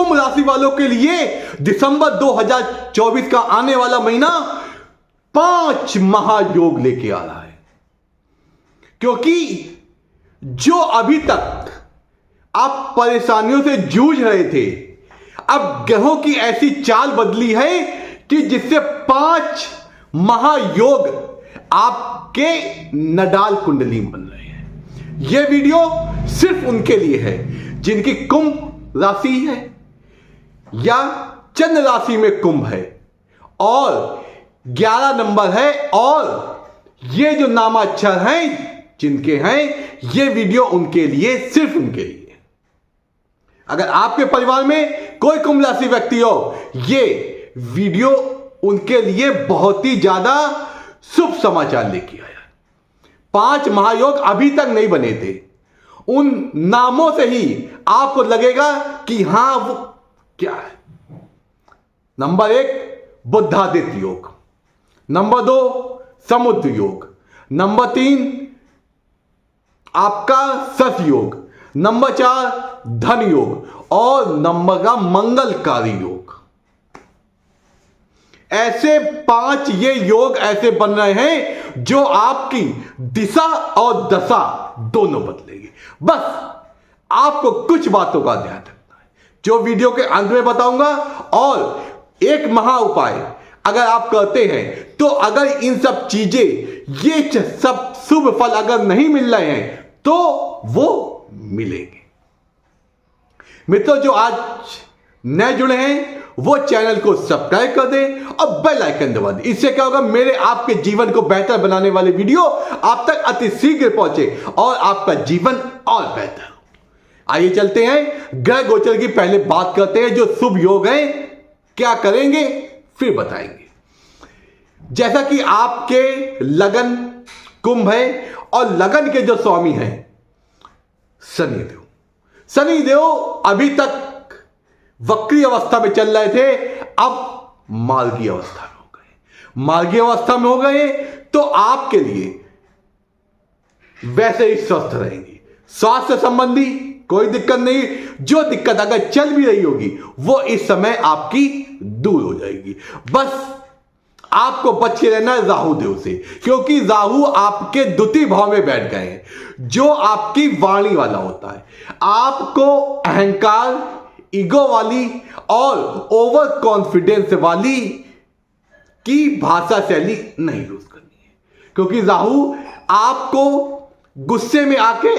कुंभ राशि वालों के लिए दिसंबर 2024 का आने वाला महीना 5 महायोग लेके आ रहा है। क्योंकि जो अभी तक आप परेशानियों से जूझ रहे थे, अब ग्रहों की ऐसी चाल बदली है कि जिससे 5 महायोग आपके नडाल कुंडली में बन रहे हैं। यह वीडियो सिर्फ उनके लिए है जिनकी कुंभ राशि है या चंद्र राशि में कुंभ है और 11 नंबर है, और ये जो नामाक्षर हैं जिनके हैं, ये वीडियो उनके लिए, सिर्फ उनके लिए। अगर आपके परिवार में कोई कुंभ राशि व्यक्ति हो, ये वीडियो उनके लिए बहुत ही ज्यादा शुभ समाचार लेके आया। 5 महायोग अभी तक नहीं बने थे। उन नामों से ही आपको लगेगा कि हां वो क्या है। नंबर 1 बुद्धादित्य योग, नंबर 2 समुद्र योग, नंबर 3 आपका सत योग, नंबर 4 धन योग और नंबर का मंगलकारी योग। ऐसे 5 ये योग ऐसे बन रहे हैं जो आपकी दिशा और दशा दोनों बदलेगी। बस आपको कुछ बातों का ध्यान रखना है जो वीडियो के अंत में बताऊंगा, और एक महा उपाय अगर आप करते हैं तो अगर इन सब चीजें, ये सब शुभ फल अगर नहीं मिल रहे हैं तो वो मिलेंगे। मित्रों, जो आज नए जुड़े हैं वो चैनल को सब्सक्राइब कर दें और बेल आइकन दबा दें। इससे क्या होगा, मेरे आपके जीवन को बेहतर बनाने वाले वीडियो आप तक अति शीघ्र पहुंचे और आपका जीवन और बेहतर हो। आइए चलते हैं ग्रह गोचर की पहले बात करते हैं। जो शुभ योग हैं क्या करेंगे फिर बताएंगे। जैसा कि आपके लगन कुंभ है और लगन के जो स्वामी हैं शनिदेव, शनिदेव अभी तक वक्री अवस्था में चल रहे थे, अब मार्गी अवस्था में हो गए। मार्गी अवस्था में हो गए तो आपके लिए वैसे ही स्वस्थ रहेंगे। स्वास्थ्य संबंधी कोई दिक्कत नहीं। जो दिक्कत अगर चल भी रही होगी वो इस समय आपकी दूर हो जाएगी। बस आपको बच के रहना है राहु देव से, क्योंकि राहु आपके द्वितीय भाव में बैठ गए हैं जो आपकी वाणी वाला होता है। आपको अहंकार, ईगो वाली और ओवर कॉन्फिडेंस वाली की भाषा शैली नहीं यूज करनी है, क्योंकि राहु आपको गुस्से में आके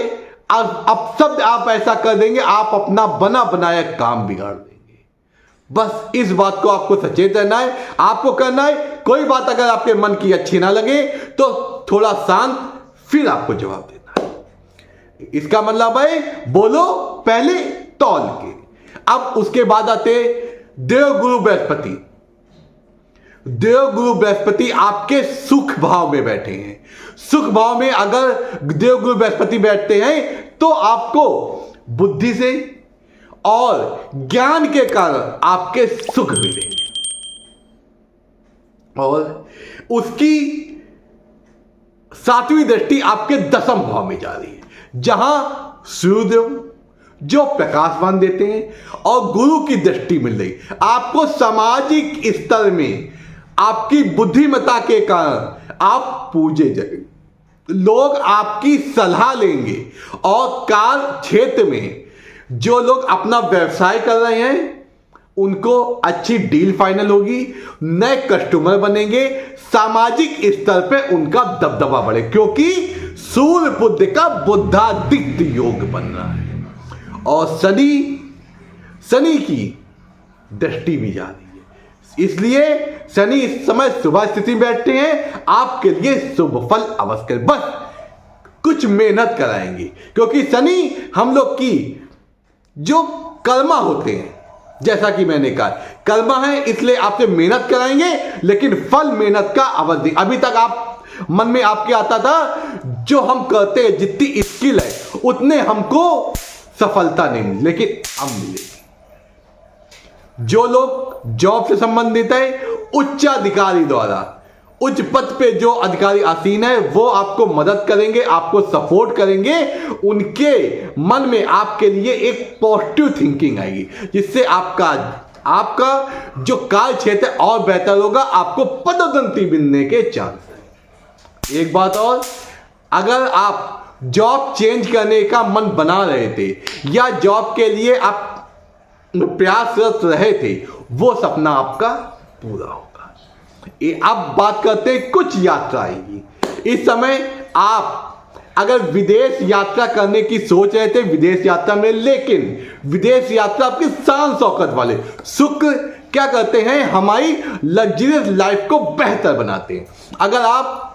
अब शब्द आप ऐसा कर देंगे, आप अपना बना बनाया काम बिगाड़ देंगे। बस इस बात को आपको सचेत रहना है। आपको करना है, कोई बात अगर आपके मन की अच्छी ना लगे तो थोड़ा शांत फिर आपको जवाब देना है। इसका मतलब है बोलो पहले तौल के। अब उसके बाद आते देवगुरु बृहस्पति। देवगुरु बृहस्पति आपके सुख भाव में बैठे हैं। सुख भाव में अगर देवगुरु बृहस्पति बैठते हैं तो आपको बुद्धि से और ज्ञान के कारण आपके सुख मिलेंगे। और उसकी 7वीं दृष्टि आपके 10म भाव में जा रही है, जहां सूर्यदेव जो प्रकाशवान देते हैं और गुरु की दृष्टि मिल रही। आपको सामाजिक स्तर में आपकी बुद्धिमत्ता के कारण आप पूजे जाएंगे, लोग आपकी सलाह लेंगे और कार्य क्षेत्र में जो लोग अपना व्यवसाय कर रहे हैं उनको अच्छी डील फाइनल होगी, नए कस्टमर बनेंगे, सामाजिक स्तर पे उनका दबदबा बढ़े, क्योंकि सूर्य बुध का बुद्धादित्य योग बन रहा है और शनि की दृष्टि भी जा रही है। इसलिए शनि इस समय शुभ स्थिति में बैठते हैं, आपके लिए शुभ फल अवश्य। बस कुछ मेहनत कराएंगे, क्योंकि शनि हम लोग की जो कर्मा होते हैं, जैसा कि मैंने कहा कर्मा है, इसलिए आपसे मेहनत कराएंगे, लेकिन फल मेहनत का अवधि। अभी तक आप मन में आपके आता था जो हम करते हैं, जितनी स्किल है उतने हमको सफलता नहीं मिली, लेकिन अब मिलेगी। जो लोग जॉब से संबंधित है, उच्चाधिकारी द्वारा उच्च पद पे जो अधिकारी आसीन है वो आपको मदद करेंगे, आपको सपोर्ट करेंगे, उनके मन में आपके लिए एक पॉजिटिव थिंकिंग आएगी, जिससे आपका जो कार्य क्षेत्र और बेहतर होगा, आपको पदोन्नति मिलने के चांस है। एक बात और, अगर आप जॉब चेंज करने का मन बना रहे थे या जॉब के लिए आप प्रयासरत रहे थे, वो सपना आपका पूरा होगा। अब बात करते हैं कुछ यात्रा की। इस समय आप अगर विदेश यात्रा करने की सोच रहे थे, विदेश यात्रा में, लेकिन विदेश यात्रा आपकी शान शौकत वाले शुक्र क्या करते हैं, हमारी लग्जरियस लाइफ को बेहतर बनाते हैं। अगर आप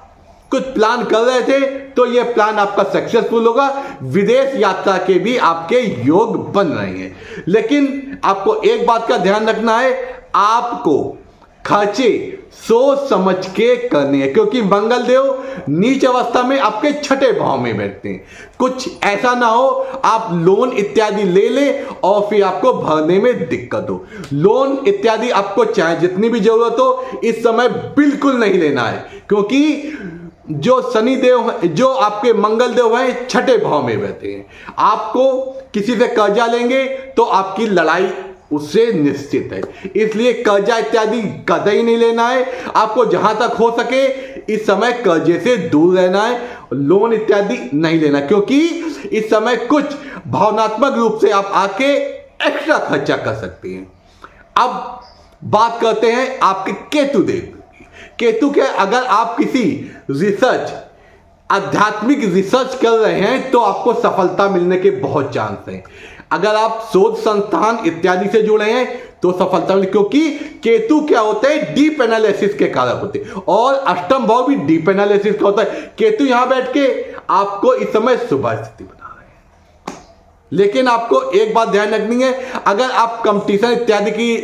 कुछ प्लान कर रहे थे तो यह प्लान आपका सक्सेसफुल होगा, विदेश यात्रा के भी आपके योग बन रहे हैं। लेकिन आपको एक बात का ध्यान रखना है, आपको खर्चे सोच समझ के करने हैं, क्योंकि मंगल देव नीच अवस्था में आपके छठे भाव में बैठते हैं। कुछ ऐसा ना हो आप लोन इत्यादि ले लें और फिर आपको भरने में दिक्कत हो। लोन इत्यादि आपको चाहे जितनी भी जरूरत हो इस समय बिल्कुल नहीं लेना है, क्योंकि जो शनि देव, जो आपके मंगल देव हैं, छठे भाव में बैठे हैं। आपको किसी से कर्जा लेंगे तो आपकी लड़ाई उससे निश्चित है, इसलिए कर्जा इत्यादि कतई नहीं लेना है। आपको जहां तक हो सके इस समय कर्जे से दूर रहना है, लोन इत्यादि नहीं लेना, क्योंकि इस समय कुछ भावनात्मक रूप से आप आके एक्स्ट्रा खर्चा कर सकते हैं। अब बात करते हैं आपके केतु देव। केतु के अगर आप किसी रिसर्च, आध्यात्मिक रिसर्च कर रहे हैं तो आपको सफलता मिलने के बहुत चांस हैं। अगर आप शोध संस्थान इत्यादि से जुड़े हैं तो सफलता मिले, क्योंकि केतु क्या होते हैं, डीप एनालिसिस के कारक होते हैं, और अष्टम भाव भी डीप एनालिसिस का होता है। केतु यहां बैठ के आपको इस समय शुभ स्थिति बना रहे हैं। लेकिन आपको एक बात ध्यान रखनी है, अगर आप कंपटीशन इत्यादि की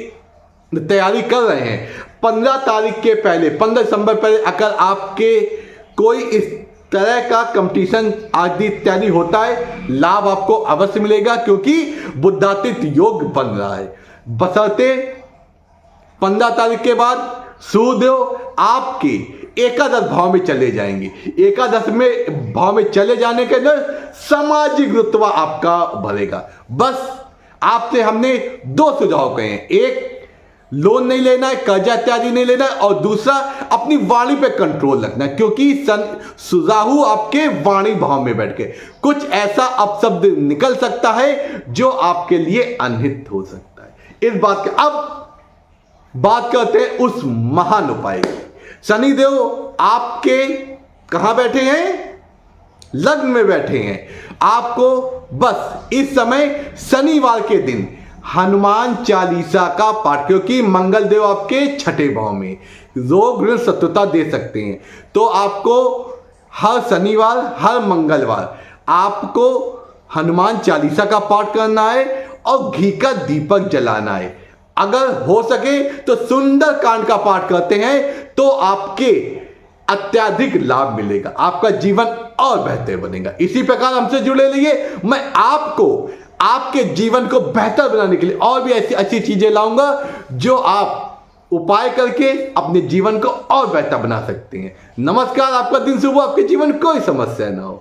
तैयारी कर रहे हैं, 15 तारीख के पहले, 15 दिसंबर पहले अगर आपके कोई इस तरह का कंपटीशन आदि इत्यादि होता है, लाभ आपको अवश्य मिलेगा, क्योंकि बुद्धातीत योग बन रहा है। बशर्ते 15 तारीख के बाद सूर्यदेव आपके एकादश भाव में चले जाएंगे। एकादश में भाव में चले जाने के लिए सामाजिक रुतबा आपका बढ़ेगा। बस आपसे हमने 2 सुझाव कहे हैं, एक लोन नहीं लेना है, कर्जा इत्यादि नहीं लेना है, और दूसरा अपनी वाणी पे कंट्रोल रखना है, क्योंकि राहु आपके वाणी भाव में बैठ के कुछ ऐसा अपशब्द निकल सकता है जो आपके लिए अनहित हो सकता है। इस बात के अब बात करते हैं उस महान उपाय की। शनिदेव आपके कहां बैठे हैं, लग्न में बैठे हैं। आपको बस इस समय शनिवार के दिन हनुमान चालीसा का पाठ, क्योंकि मंगल देव आपके छठे भाव में रोग ऋण शत्रुता दे सकते हैं, तो आपको हर शनिवार, हर मंगलवार आपको हनुमान चालीसा का पाठ करना है और घी का दीपक जलाना है। अगर हो सके तो सुंदर कांड का पाठ करते हैं तो आपके अत्यधिक लाभ मिलेगा, आपका जीवन और बेहतर बनेगा। इसी प्रकार हमसे जुड़े रहिए, मैं आपको आपके जीवन को बेहतर बनाने के लिए और भी ऐसी अच्छी चीजें लाऊंगा जो आप उपाय करके अपने जीवन को और बेहतर बना सकते हैं। नमस्कार, आपका दिन शुभ हो, आपके जीवन कोई समस्या ना हो।